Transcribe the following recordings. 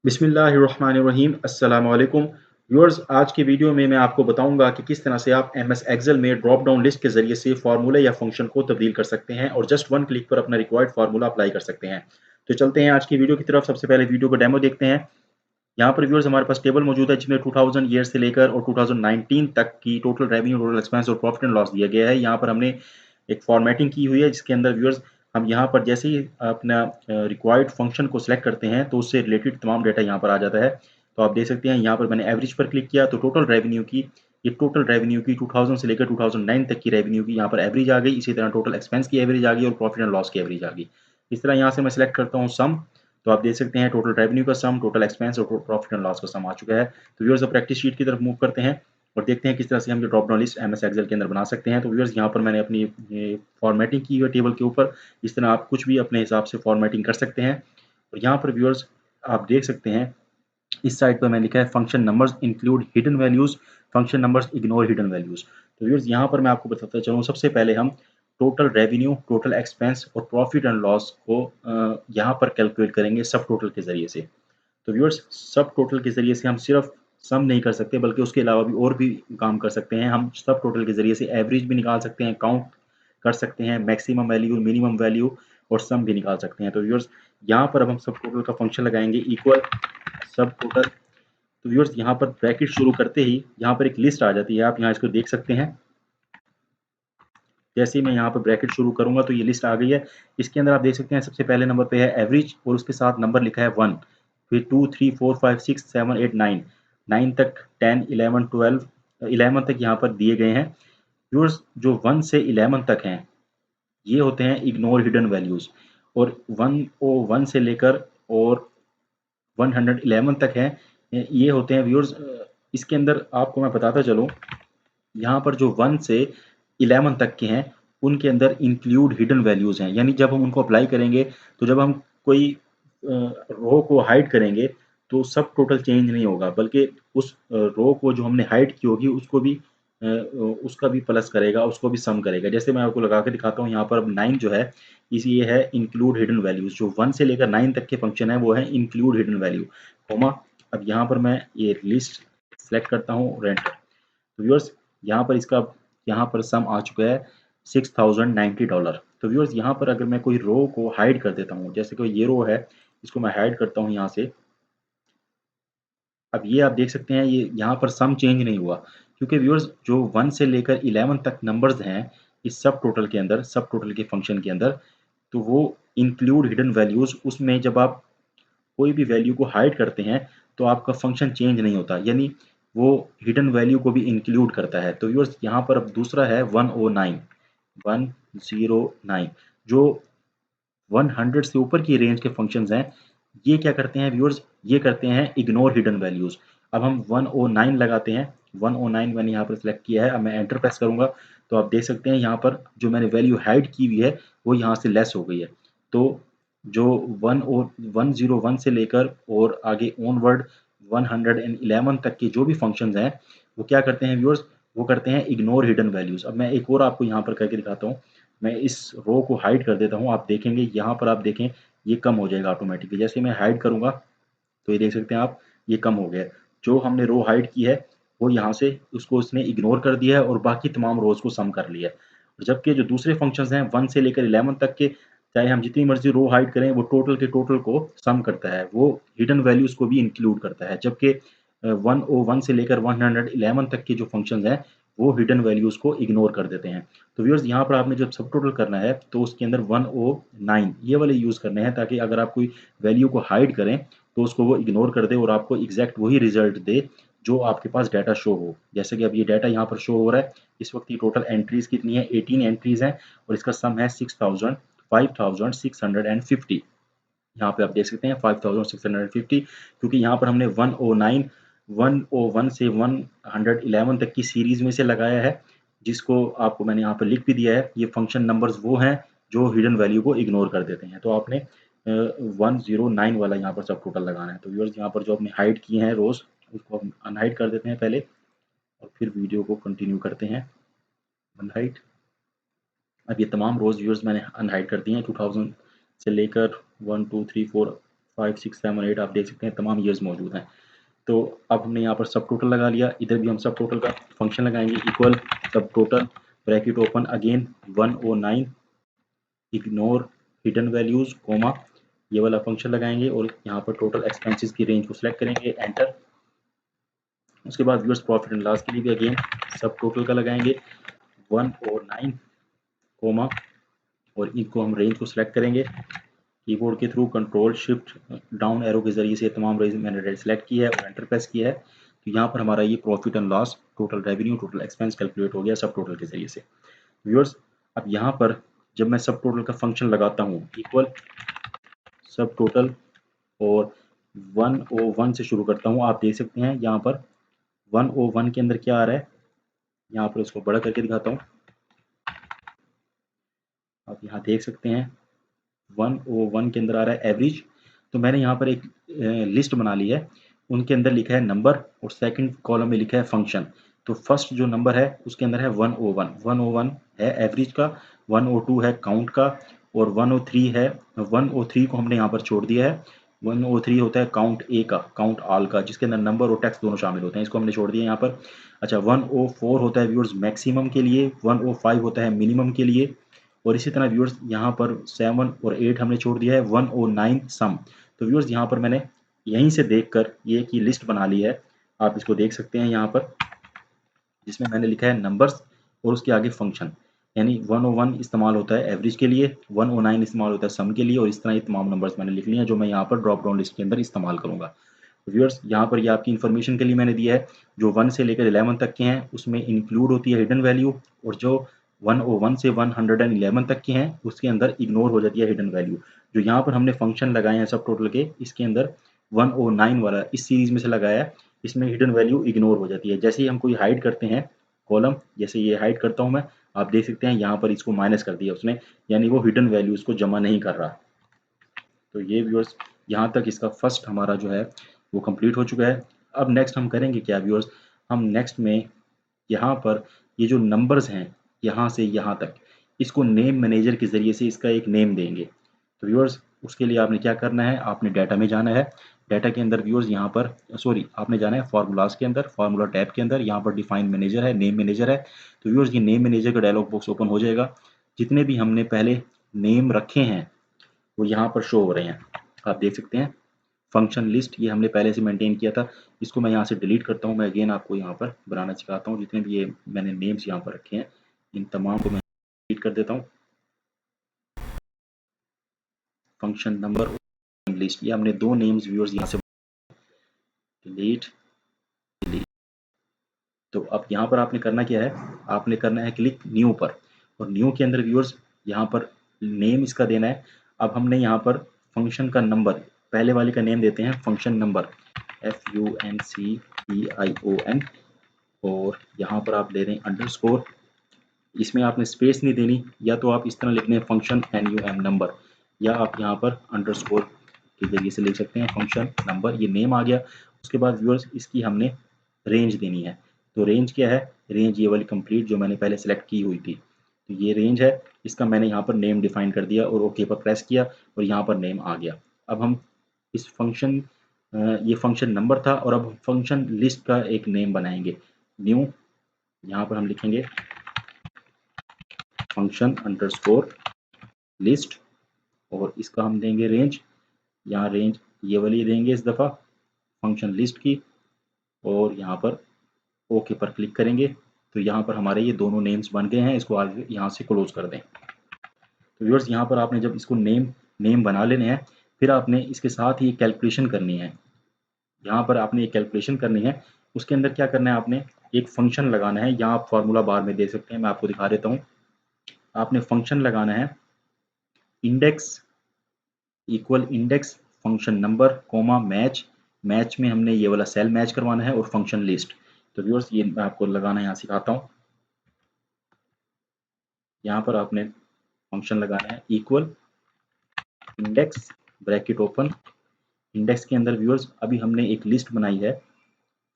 बिस्मिल्लाहिर्रहमानिर्रहीम अस्सलाम वालेकुम व्यूअर्स। आज की वीडियो में मैं आपको बताऊंगा कि किस तरह से आप एमएस एक्सेल में ड्रॉप डाउन लिस्ट के ज़रिए से फार्मूले या फंक्शन को तब्दील कर सकते हैं और जस्ट वन क्लिक पर अपना रिक्वायर्ड फार्मूला अप्लाई कर सकते हैं। तो चलते हैं आज की वीडियो की तरफ। सबसे पहले वीडियो को डेमो देखते हैं। यहाँ पर व्यूअर्स हमारे पास टेबल मौजूद है जिसमें 2000 ईयर से लेकर और 2019 तक की टोटल रेवेन्यू, टोटल एक्सपेंस और प्रॉफिट एंड लॉस दिया गया है। यहाँ पर हमने एक फॉर्मेटिंग की हुई है जिसके अंदर व्यूअर्स हम यहाँ पर जैसे ही अपना रिक्वायर्ड फंक्शन को सिलेक्ट करते हैं तो उससे रिलेटेड तमाम डेटा यहाँ पर आ जाता है। तो आप देख सकते हैं यहाँ पर मैंने एवरेज पर क्लिक किया तो टोटल रेवेन्यू की 2000 से लेकर 2009 तक की रेवेन्यू की यहाँ पर एवरेज आ गई। इसी तरह टोटल एक्सपेंस की एवरेज आ गई और प्रॉफिट एंड लॉस की एवरेज आ गई। इस तरह यहाँ से मैं सिलेक्ट करता हूँ सम, तो आप देख सकते हैं टोटल रेवेन्यू का सम, टोटल एक्सपेंस और प्रॉफिट एंड लॉस का सम आ चुका है। तो व्यूअर्स अब प्रैक्टिस शीट की तरफ मूव करते हैं और देखते हैं किस तरह से हम जो drop down list MS Excel के अंदर बना सकते हैं। तो व्यूअर्स यहाँ पर मैंने अपनी ये फॉर्मेटिंग की हुई है टेबल के ऊपर। इस तरह आप कुछ भी अपने हिसाब से फॉर्मेटिंग कर सकते हैं। और यहाँ पर व्यूअर्स आप देख सकते हैं इस साइड पर मैंने लिखा है function numbers include hidden values, function numbers ignore hidden values. तो व्यूअर्स यहाँ पर मैं आपको बताता चलूँ, सबसे पहले हम टोटल रेवेन्यू, टोटल एक्सपेंस और प्रॉफिट एंड लॉस को यहाँ पर कैलकुलेट करेंगे सब टोटल के ज़रिए से। तो व्यूअर्स सब टोटल के ज़रिए से हम सिर्फ सम नहीं कर सकते बल्कि उसके अलावा भी और भी काम कर सकते हैं। हम सब टोटल के ज़रिए से एवरेज भी निकाल सकते हैं, काउंट कर सकते हैं, मैक्सिमम वैल्यू, मिनिमम वैल्यू और सम भी निकाल सकते हैं। तो व्यूअर्स यहाँ पर अब हम सब टोटल का फंक्शन लगाएंगे इक्वल सब टोटल। तो व्यूअर्स यहाँ पर ब्रैकेट शुरू करते ही यहाँ पर एक लिस्ट आ जाती है, आप यहाँ इसको देख सकते हैं। जैसे ही मैं यहाँ पर ब्रैकेट शुरू करूंगा तो ये लिस्ट आ गई है। इसके अंदर आप देख सकते हैं सबसे पहले नंबर पे है एवरेज और उसके साथ नंबर लिखा है 1, फिर 2 3 4 5 6 7 8 9, 9 तक 10 11 12 11 तक यहाँ पर दिए गए हैं। व्यूअर्स जो 1 से 11 तक हैं ये होते हैं इग्नोर हिडन वैल्यूज, और 101 से लेकर और 111 तक है ये होते हैं व्यूअर्स। इसके अंदर आपको मैं बताता चलूँ, यहाँ पर जो 1 से 11 तक के हैं उनके अंदर इंक्लूड हिडन वैल्यूज़ हैं, यानी जब हम उनको अप्लाई करेंगे तो जब हम कोई रो को हाइड करेंगे तो सब टोटल चेंज नहीं होगा बल्कि उस रो को जो हमने हाइड की होगी उसका भी प्लस करेगा, उसको भी सम करेगा। जैसे मैं आपको लगा के दिखाता हूँ, यहाँ पर अब 9 जो है इस ये है इंक्लूड हिडन वैल्यूज़। जो 1 से लेकर 9 तक के फंक्शन है वो है इंक्लूड हिडन वैल्यू, कोमा। अब यहाँ पर मैं ये लिस्ट सेलेक्ट करता हूँ रेंट। तो व्यूअर्स यहाँ पर सम आ चुका है $6090। तो व्यूअर्स यहाँ पर अगर मैं कोई रो को हाइड कर देता हूँ, जैसे कि ये रो है, इसको मैं हाइड करता हूँ यहाँ से। अब ये आप देख सकते हैं ये यहाँ पर सम चेंज नहीं हुआ क्योंकि व्यूअर्स जो 1 से लेकर 11 तक नंबर्स हैं इस सब टोटल के अंदर, सब टोटल के फंक्शन के अंदर, तो वो इंक्लूड हिडन वैल्यूज, उसमें जब आप कोई भी वैल्यू को हाइड करते हैं तो आपका फंक्शन चेंज नहीं होता, यानी वो हिडन वैल्यू को भी इंक्लूड करता है। तो व्यूअर्स यहाँ पर अब दूसरा है 109 जो 100 से ऊपर की रेंज के फंक्शंस हैं। ये क्या करते हैं व्यूअर्स, ये करते हैं इग्नोर हिडन वैल्यूज। अब हम 109 लगाते हैं, 109 मैंने यहाँ पर सिलेक्ट किया है। अब मैं एंटर प्रेस करूंगा तो आप देख सकते हैं यहाँ पर जो मैंने वैल्यू हाइड की हुई है वो यहाँ से लेस हो गई है। तो जो 101 से लेकर और आगे ऑनवर्ड 111 तक के जो भी फंक्शंस हैं वो क्या करते हैं व्यूअर्स, वो करते हैं इग्नोर हिडन वैल्यूज। अब मैं एक और आपको यहाँ पर करके दिखाता हूँ। मैं इस रो को हाइड कर देता हूँ, आप देखेंगे यहाँ पर, आप देखें ये कम हो जाएगा ऑटोमेटिकली। जैसे मैं हाइड करूँगा तो ये देख सकते हैं आप, ये कम हो गया। जो हमने रो हाइड की है वो यहाँ से उसको उसने इग्नोर कर दिया है और बाकी तमाम रोज को सम कर लिया है। और जबकि जो दूसरे फंक्शंस हैं 1 से लेकर 11 तक के, चाहे हम जितनी मर्जी रो हाइड करें वो टोटल के टोटल को सम करता है, वो हिडन वैल्यूज को भी इंक्लूड करता है। जबकि 101 से लेकर 111 तक के जो फंक्शंस हैं वो हिडन वैल्यूज को इग्नोर कर देते हैं। तो व्यूअर्स यहाँ पर आपने जब सब टोटल करना है तो उसके अंदर 109 ये वाले यूज़ करने हैं ताकि अगर आप कोई वैल्यू को हाइड करें तो उसको वो इग्नोर कर दे और आपको एग्जैक्ट वही रिजल्ट दे जो आपके पास डाटा शो हो। जैसे कि अब ये डाटा यहाँ पर शो हो रहा है, इस वक्त ये टोटल एंट्रीज कितनी है, 18 एंट्रीज हैं और इसका सम है 5650। यहाँ पे आप देख सकते हैं 5650, क्योंकि यहाँ पर हमने 101 से 111 तक की सीरीज में से लगाया है, जिसको आपको मैंने यहाँ पर लिख भी दिया है। ये फंक्शन नंबर्स वो हैं जो हिडन वैल्यू को इग्नोर कर देते हैं। तो आपने 109 वाला यहाँ पर सब टोटल लगाना है। तो व्यूअर्स यहाँ पर जो आपने हाइड किए हैं रोज उसको हम अनहाइड कर देते हैं पहले और फिर वीडियो को कंटिन्यू करते हैं। अनहाइड, अब ये तमाम रोज व्यूअर्स मैंने अनहाइड कर दिए हैं 2000 से लेकर 1 2 3 4 5, 6, 7, 8 आप देख सकते हैं तमाम ईयर्स मौजूद हैं। तो अब हमने यहाँ पर सब टोटल लगा लिया, इधर भी हम सब टोटल का फंक्शन लगाएंगे, equal subtotal bracket open again 109 ignore hidden values comma, ये वाला फंक्शन लगाएंगे और यहाँ पर टोटल एक्सपेंसेस की रेंज को सिलेक्ट करेंगे, एंटर। उसके बाद व्यूअर्स प्रॉफिट एंड लॉस के लिए भी अगेन सब टोटल का लगाएंगे 109 कोमा और इनको हम रेंज को सिलेक्ट करेंगे कीबोर्ड के through control shift down arrow के जरिए से तमाम रेंज मैंने सेलेक्ट किया है और एंटर प्रेस किया है। तो यहाँ पर हमारा ये profit and loss, total revenue, total expense calculate हो गया सब टोटल के जरिए से। व्यूअर्स अब यहाँ पर जब मैं सब टोटल का फंक्शन लगाता हूँ इक्वल सब टोटल और 101 से शुरू करता हूँ, आप देख सकते हैं यहाँ पर 101 के अंदर क्या आ रहा है, यहाँ पर इसको बड़ा करके दिखाता हूँ, आप यहाँ देख सकते हैं 101 के अंदर आ रहा है एवरेज। तो मैंने यहाँ पर एक लिस्ट बना ली है, उनके अंदर लिखा है नंबर और सेकंड कॉलम में लिखा है फंक्शन। तो फर्स्ट जो नंबर है उसके अंदर है 101, 101 है एवरेज का, 102 है काउंट का और 103 है, 103 को हमने यहाँ पर छोड़ दिया है। 103 होता है काउंट ए का, काउंट ऑल का, जिसके अंदर नंबर और टेक्स्ट दोनों शामिल होते हैं, इसको हमने छोड़ दिया यहाँ पर। अच्छा 104 होता है व्यूअर्स मैक्सिमम के लिए, 105 होता है मिनिमम के लिए और इसी तरह व्यूअर्स यहाँ पर 7 और 8 हमने छोड़ दिया है 109 सम। तो व्यूअर्स यहाँ पर मैंने यहीं से देखकर ये की लिस्ट बना ली है, आप इसको देख सकते हैं यहाँ पर, जिसमें मैंने लिखा है नंबर्स और उसके आगे फंक्शन, यानी 101 इस्तेमाल होता है एवरेज के लिए, 109 इस्तेमाल होता है सम के लिए और इस तरह ये तमाम नंबर्स मैंने लिख लिए हैं जो मैं यहाँ पर ड्रॉप डाउन लिस्ट के अंदर इस्तेमाल करूँगा। व्यूअर्स यहाँ पर ये आपकी इन्फॉर्मेशन के लिए मैंने दिया है, जो 1 से लेकर 11 तक के हैं उसमें इंक्लूड होती है हिडन वैल्यू और जो 101 से 111 तक के हैं उसके अंदर इग्नोर हो जाती है हिडन वैल्यू। जो यहाँ पर हमने फंक्शन लगाए हैं सब टोटल के, इसके अंदर 109 वाला इस सीरीज में से लगाया है, इसमें हिडन वैल्यू इग्नोर हो जाती है। जैसे ही हम कोई हाइड करते हैं कॉलम, जैसे ये हाइड करता हूँ मैं, आप देख सकते हैं यहाँ पर इसको माइनस कर दिया उसने, यानी वो हिडन वैल्यू इसको जमा नहीं कर रहा। तो ये व्यूअर्स यहाँ तक इसका फर्स्ट हमारा जो है वो कंप्लीट हो चुका है। अब नेक्स्ट हम करेंगे क्या व्यूअर्स, हम नेक्स्ट में यहाँ पर ये जो नंबर्स हैं यहाँ से यहाँ तक, इसको नेम मैनेजर के ज़रिए से इसका एक नेम देंगे। तो व्यूअर्स उसके लिए आपने क्या करना है, आपने डाटा में जाना है, डाटा के अंदर व्यूअर्स यहाँ पर सॉरी आपने जाना है फार्मूलाज के अंदर, फार्मूला टैब के अंदर यहाँ पर डिफाइन मैनेजर है, नेम मैनेजर है। तो व्यूअर्स ये नेम मैनेजर का डायलॉग बॉक्स ओपन हो जाएगा, जितने भी हमने पहले नेम रखे हैं वो यहाँ पर शो हो रहे हैं, आप देख सकते हैं। फंक्शन लिस्ट ये हमने पहले से मेंटेन किया था, इसको मैं यहाँ से डिलीट करता हूँ, मैं अगेन आपको यहाँ पर बनाना सिखाता हूँ। जितने भी ये मैंने नेम्स यहाँ पर रखे हैं इन तमाम को मैं डिलीट कर देता हूँ। फंक्शन नंबर लिस्ट, ये हमने दो नेम्स व्यूअर्स यहाँ से डिलीट डिलीट। तो अब यहाँ पर आपने करना क्या है, आपने करना है क्लिक न्यू पर और न्यू के अंदर व्यूअर्स यहाँ पर नेम इसका देना है। अब हमने यहाँ पर फंक्शन का नंबर, पहले वाले का नेम देते हैं फंक्शन नंबर FUNCTION और यहाँ पर आप ले रहे हैं अंडरस्कोर, इसमें आपने स्पेस नहीं देनी, या तो आप इस तरह लिख दें फंक्शन NUM नंबर, या आप यहाँ पर अंडरस्कोर के जरिए से लिख सकते हैं फंक्शन नंबर, ये नेम आ गया। उसके बाद व्यूअर्स इसकी हमने रेंज देनी है। तो रेंज क्या है, रेंज ये वाली कंप्लीट जो मैंने पहले सेलेक्ट की हुई थी, तो ये रेंज है, इसका मैंने यहाँ पर नेम डिफाइन कर दिया और ओके पर प्रेस किया और यहाँ पर नेम आ गया। अब हम इस फंक्शन ये फंक्शन नंबर था और अब फंक्शन लिस्ट का एक नेम बनाएंगे, न्यू, यहाँ पर हम लिखेंगे फंक्शन अंडरस्कोर लिस्ट और इसका हम देंगे रेंज, यहाँ रेंज ये वाली देंगे इस दफ़ा फंक्शन लिस्ट की और यहाँ पर ओके पर क्लिक करेंगे। तो यहाँ पर हमारे ये दोनों नेम्स बन गए हैं, इसको आगे यहाँ से क्लोज कर दें। तो व्यूअर्स यहाँ पर आपने जब इसको नेम बना लेने हैं, फिर आपने इसके साथ ही कैलकुलेशन करनी है, यहाँ पर आपने एक कैलकुलेशन करनी है। उसके अंदर क्या करना है, आपने एक फंक्शन लगाना है, यहाँ आप फार्मूला बार में दे सकते हैं, मैं आपको दिखा देता हूँ। आपने फंक्शन लगाना है index equal index function number comma match, match में हमने ये वाला सेल मैच करवाना है और फंक्शन लिस्ट। तो व्यूअर्स ये मैं आपको लगाना यहाँ सिखाता हूँ। यहाँ पर आपने फंक्शन लगाना है equal index bracket open, index के अंदर व्यूअर्स अभी हमने एक लिस्ट बनाई है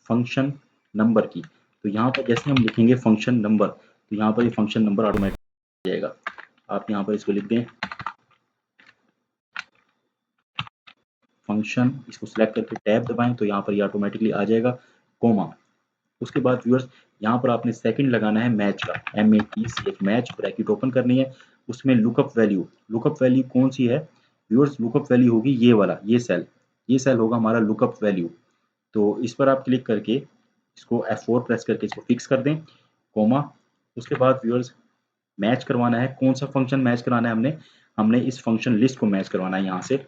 फंक्शन नंबर की, तो यहाँ पर जैसे हम लिखेंगे फंक्शन नंबर, तो यहाँ पर ये फंक्शन नंबर ऑटोमेटिक आ जाएगा। आप यहाँ पर इसको लिख दें फंक्शन, इसको सिलेक्ट करके टैब दबाएं तो यहाँ पर ये ऑटोमेटिकली आ जाएगा, कोमा। उसके बाद व्यूअर्स यहाँ पर आपने सेकंड लगाना है मैच का, MATCH मैच, ब्रैकेट ओपन करनी है। उसमें लुकअप वैल्यू कौन सी है व्यूअर्स? लुकअप वैल्यू होगी ये वाला, ये सेल होगा हमारा लुकअप वैल्यू। तो इस पर आप क्लिक करके इसको F4 प्रेस करके इसको फिक्स कर दें, कोमा। उसके बाद व्यूअर्स मैच करवाना है, कौन सा फंक्शन मैच कराना है हमने इस फंक्शन लिस्ट को मैच करवाना है, यहाँ से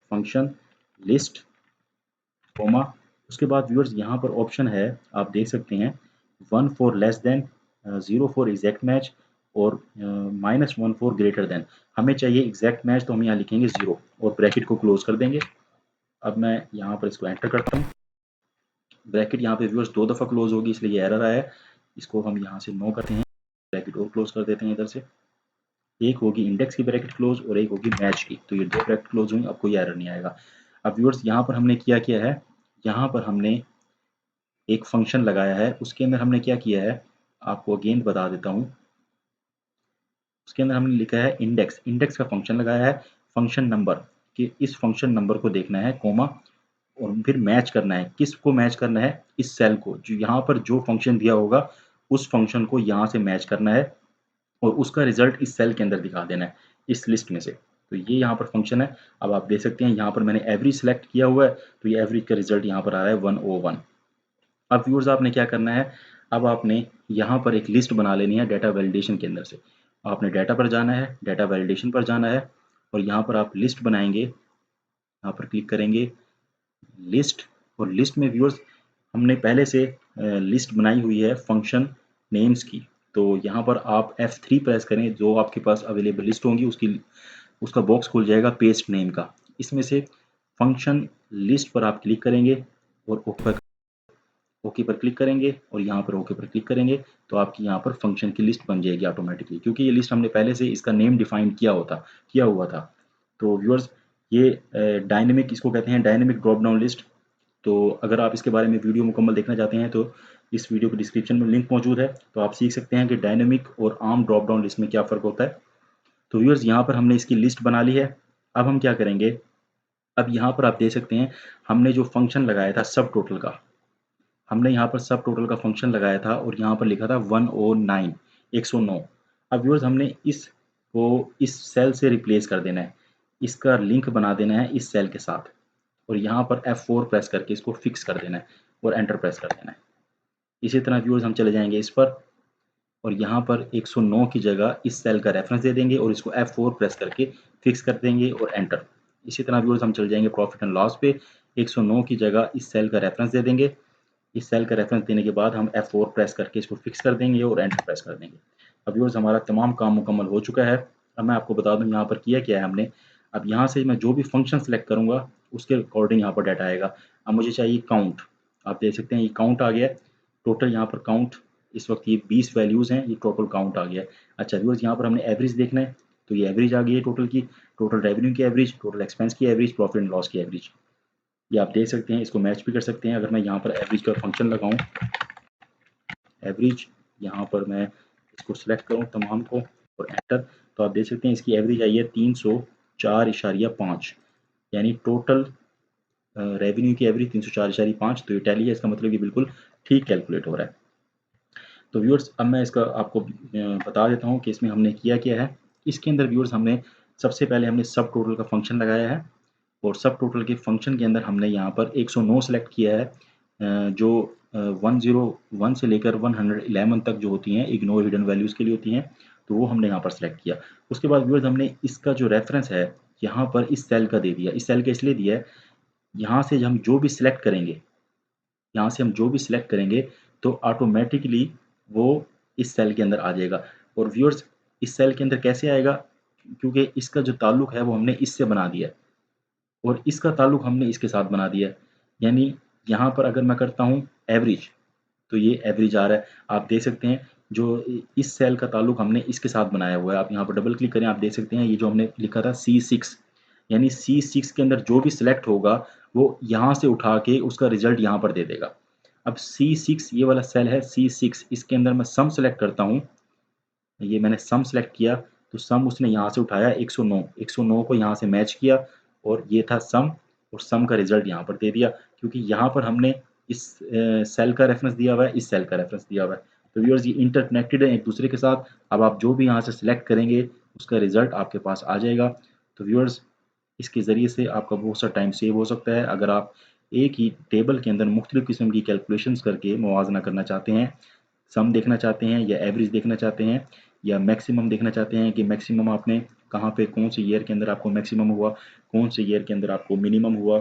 फंक्शन लिस्ट, कोमा। उसके बाद व्यूअर्स यहाँ पर ऑप्शन है, आप देख सकते हैं 1 for less than, 0 for exact match और -1 फॉर ग्रेटर देन। हमें चाहिए एग्जैक्ट मैच, तो हम यहाँ लिखेंगे 0 और ब्रैकेट को क्लोज कर देंगे। अब मैं यहाँ पर इसको एंटर करता हूँ। ब्रैकेट यहाँ पे व्यूअर्स 2 दफ़ा क्लोज होगी, इसलिए एरर आया है। इसको हम यहाँ से नो करते हैं, ब्रैकेट और क्लोज कर देते हैं इधर से। एक होगी इंडेक्स की ब्रैकेट क्लोज और एक होगी मैच की, तो ये 2 ब्रैकेट क्लोज हुई, अब कोई एरर नहीं आएगा। अब व्यूअर्स यहाँ पर हमने किया है, यहाँ पर हमने एक फंक्शन लगाया है, उसके अंदर हमने क्या किया है आपको अगेन बता देता हूँ। उसके अंदर हमने लिखा है इंडेक्स का फंक्शन लगाया है, फंक्शन नंबर, कि इस फंक्शन नंबर को देखना है, कोमा, और फिर मैच करना है। किसको मैच करना है? इस सेल को, जो यहाँ पर जो फंक्शन दिया होगा उस फंक्शन को यहाँ से मैच करना है और उसका रिजल्ट इस सेल के अंदर दिखा देना है, इस लिस्ट में से। तो ये यहाँ पर फंक्शन है। अब आप देख सकते हैं यहाँ पर मैंने एवरेज सेलेक्ट किया हुआ है, तो ये एवरेज का रिजल्ट यहाँ पर आ रहा है 101। अब व्यूअर्स आपने क्या करना है, अब आपने यहाँ पर एक लिस्ट बना लेनी है डाटा वैलिडेशन के अंदर से। आपने डाटा पर जाना है, डाटा वैलिडेशन पर जाना है और यहाँ पर आप लिस्ट बनाएंगे, यहाँ पर क्लिक करेंगे लिस्ट, और लिस्ट में व्यूअर्स हमने पहले से लिस्ट बनाई हुई है फंक्शन नेम्स की। तो यहाँ पर आप F3 प्रेस करें, जो आपके पास अवेलेबल लिस्ट होंगी उसका बॉक्स खुल जाएगा पेस्ट नेम का। इसमें से फंक्शन लिस्ट पर आप क्लिक करेंगे और ओके पर क्लिक करेंगे और यहाँ पर ओके पर क्लिक करेंगे, तो आपकी यहाँ पर फंक्शन की लिस्ट बन जाएगी ऑटोमेटिकली, क्योंकि ये लिस्ट हमने पहले से इसका नेम डिफाइन किया हुआ था। तो व्यूअर्स ये डायनेमिक, इसको कहते हैं डायनेमिक ड्रॉप डाउन लिस्ट। तो अगर आप इसके बारे में वीडियो मुकम्मल देखना चाहते हैं तो इस वीडियो के डिस्क्रिप्शन में लिंक मौजूद है, तो आप सीख सकते हैं कि डायनेमिक और आम ड्रॉप डाउन लिस्ट में क्या फ़र्क होता है। तो व्यूअर्स यहाँ पर हमने इसकी लिस्ट बना ली है। अब हम क्या करेंगे, अब यहाँ पर आप देख सकते हैं हमने जो फंक्शन लगाया था सब टोटल का, हमने यहाँ पर सब टोटल का फंक्शन लगाया था और यहाँ पर लिखा था 109, 109। अब व्यूअर्स हमने इसको इस सेल से रिप्लेस कर देना है, इसका लिंक बना देना है इस सेल के साथ और यहाँ पर F4 प्रेस करके इसको फिक्स कर देना है और एंटर प्रेस कर देना है। इसी तरह व्यूअर्स हम चले जाएंगे इस पर और यहाँ पर 109 की जगह इस सेल का रेफरेंस दे देंगे और इसको F4 प्रेस करके फिक्स कर देंगे और एंटर। इसी तरह व्यूअर्स हम चले जाएंगे प्रॉफिट एंड लॉस पे, 109 की जगह इस सेल का रेफरेंस दे देंगे। इस सेल का रेफरेंस देने के बाद हम F4 प्रेस करके इसको फिक्स कर देंगे और एंटर प्रेस कर देंगे। अब व्यूअर्स हमारा तमाम काम मुकम्मल हो चुका है। अब मैं आपको बता दूं यहाँ पर किया क्या है हमने। अब यहाँ से मैं जो भी फंक्शन सेलेक्ट करूँगा उसके अकॉर्डिंग यहाँ पर डाटा आएगा। अब मुझे चाहिए काउंट, आप देख सकते हैं ये काउंट आ गया है। टोटल यहाँ पर काउंट इस वक्त ये 20 वैल्यूज़ हैं, ये टोटल काउंट आ गया है। अच्छा व्यूअर्स यहाँ पर हमने एवरेज देखना है, तो ये एवरेज आ गई है टोटल की, टोटल रेवेन्यू की एवरेज, टोटल एक्सपेंस की एवरेज, प्रॉफिट एंड लॉस की एवरेज। ये आप देख सकते हैं, इसको मैच भी कर सकते हैं। अगर मैं यहाँ पर एवरेज का फंक्शन लगाऊं, एवरेज, यहाँ पर मैं इसको सिलेक्ट करूं तमाम को और एंटर, तो आप देख सकते हैं इसकी एवरेज आई है 304.5, यानी टोटल रेवेन्यू की एवरेज 304.5। तो ये टैली है, इसका मतलब कि बिल्कुल ठीक कैलकुलेट हो रहा है। तो व्यूअर्स अब मैं इसका आपको बता देता हूँ कि इसमें हमने किया क्या है। इसके अंदर व्यूअर्स हमने सबसे पहले हमने सब टोटल का फंक्शन लगाया है और सब टोटल के फंक्शन के अंदर हमने यहाँ पर 109 सेलेक्ट किया है, जो 101 से लेकर 111 तक जो होती हैं इग्नोर हिडन वैल्यूज़ के लिए होती हैं, तो वो हमने यहाँ पर सेलेक्ट किया। उसके बाद व्यूअर्स हमने इसका जो रेफरेंस है यहाँ पर इस सेल का दे दिया। इस सेल का इसलिए दिया है, यहाँ से हम जो भी सिलेक्ट करेंगे, यहाँ से हम जो भी सिलेक्ट करेंगे तो ऑटोमेटिकली वो इस सेल के अंदर आ जाएगा। और व्यूअर्स इस सेल के अंदर कैसे आएगा, क्योंकि इसका जो ताल्लुक है वो हमने इससे बना दिया है और इसका ताल्लुक हमने इसके साथ बना दिया है। यानी यहाँ पर अगर मैं करता हूँ एवरेज, तो ये एवरेज आ रहा है। आप देख सकते हैं जो इस सेल का ताल्लुक हमने इसके साथ बनाया हुआ है। आप यहाँ पर डबल क्लिक करें, आप देख सकते हैं ये जो हमने लिखा था C6, यानी C6 के अंदर जो भी सिलेक्ट होगा वो यहाँ से उठा के उसका रिजल्ट यहाँ पर दे देगा। अब C6 ये वाला सेल है C6, इसके अंदर मैं सम सेलेक्ट करता हूँ, ये मैंने सम सेलेक्ट किया तो सम उसने यहाँ से उठाया 109, 109 को यहाँ से मैच किया और ये था सम, और सम का रिजल्ट यहाँ पर दे दिया, क्योंकि यहाँ पर हमने इस सेल का रेफरेंस दिया हुआ है, इस सेल का रेफरेंस दिया हुआ है। तो व्यूअर्स ये इंटरकनेक्टेड है एक दूसरे के साथ। अब आप जो भी यहाँ से सिलेक्ट करेंगे उसका रिजल्ट आपके पास आ जाएगा। तो व्यूअर्स इसके ज़रिए से आपका बहुत सा टाइम सेव हो सकता है। अगर आप एक ही टेबल के अंदर मुख्तलिफ़ किस्म की कैलकुलेशंस करके मुवाज़ना करना चाहते हैं, सम देखना चाहते हैं या एवरेज देखना चाहते हैं या मैक्सिमम देखना चाहते हैं कि मैक्सिमम आपने कहाँ पे कौन से ईयर के अंदर आपको मैक्सिमम हुआ, कौन से ईयर के अंदर आपको मिनिमम हुआ,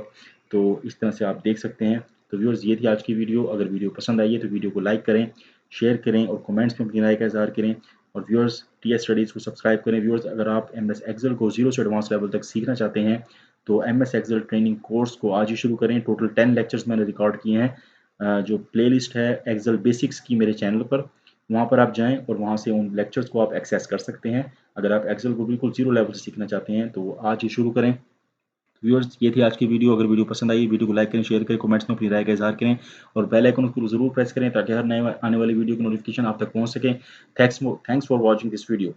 तो इस तरह से आप देख सकते हैं। तो व्यूअर्स ये थी आज की वीडियो। अगर वीडियो पसंद आई है तो वीडियो को लाइक करें, शेयर करें और कमेंट्स में अपनी राय का इज़हार करें। और व्यूअर्स टीएस स्टडीज़ को सब्सक्राइब करें। व्यूअर्स अगर आप एमएस एक्सेल को जीरो से एडवांस लेवल तक सीखना चाहते हैं तो एमएस एक्सेल ट्रेनिंग कोर्स को आज ही शुरू करें। टोटल 10 लेक्चर्स मैंने रिकॉर्ड किए हैं। जो प्लेलिस्ट है एक्सेल बेसिक्स की मेरे चैनल पर, वहाँ पर आप जाएँ और वहाँ से उन लेक्चर्स को आप एक्सेस कर सकते हैं। अगर आप एक्सेल को बिल्कुल ज़ीरो लेवल से सीखना चाहते हैं तो आज ही शुरू करें। व्यूअर्स ये थी आज की वीडियो। अगर वीडियो पसंद आई वीडियो को लाइक करें, शेयर करें, कमेंट्स में अपनी राय का इज़हार करें और बेल आइकन को ज़रूर प्रेस करें ताकि हर नए आने वाली वीडियो की नोटिफिकेशन आप तक पहुँच सके। Thanks for watching this video.